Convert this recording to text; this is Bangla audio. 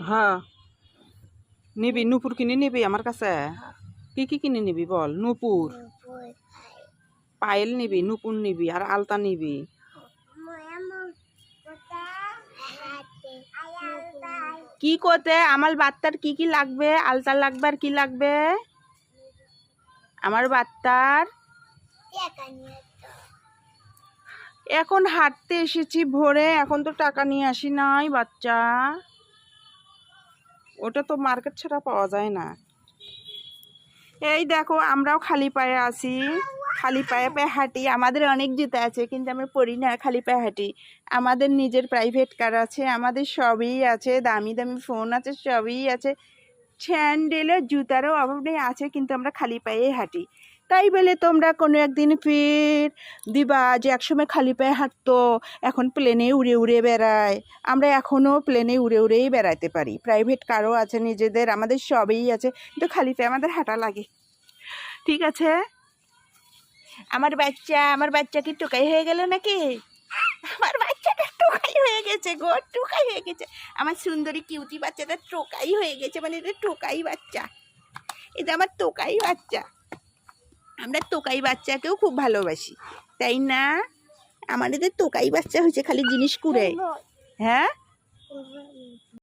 হ্যাঁ নিবি নূপুর কিনে নিবি আমার কাছে কি কি কিনে নিবি বল নূপুর পায়েল নিবি নূপুর নিবি আর আলতা নিবি কি করতে আমার বাচ্চার কি কি লাগবে আলতা লাগবে আর কি লাগবে আমার বাচ্চার এখন হাঁটতে এসেছি ভোরে এখন তো টাকা নিয়ে আসি নাই বাচ্চা ওটা তো মার্কেট ছাড়া পাওয়া যায় না এই দেখো আমরাও খালি পায়ে আসি খালি পায়ে পায়ে হাঁটি আমাদের অনেক জুতা আছে কিন্তু আমরা পরি না খালি পায়ে হাঁটি আমাদের নিজের প্রাইভেট কার আছে আমাদের সবই আছে দামি দামি ফোন আছে সবই আছে স্যান্ডেলের জুতারও অভাব নেই আছে কিন্তু আমরা খালি পায়ে হাঁটি তাই বলে তোমরা কোনো একদিন ফির দিবা যে একসময় খালি পায়ে হাঁটতো এখন প্লেনে উড়ে উড়ে বেড়ায় আমরা এখনও প্লেনে উড়ে উড়েই বেড়াতে পারি প্রাইভেট কারও আছে নিজেদের আমাদের সবই আছে কিন্তু খালি পায়ে আমাদের হাঁটা লাগে ঠিক আছে আমার বাচ্চা কি টোকাই হয়ে গেল নাকি আমার বাচ্চাটা টোকাই হয়ে গেছে গো টোকাই হয়ে গেছে আমার সুন্দরী কিউটি বাচ্চাটা টোকাই হয়ে গেছে মানে এটা টোকাই বাচ্চা এটা আমার টোকাই বাচ্চা আমরা টোকাই বাচ্চাকেও খুব ভালোবাসি তাই না আমাদের টোকাই বাচ্চা হয়েছে খালি জিনিস কুড়ে হ্যাঁ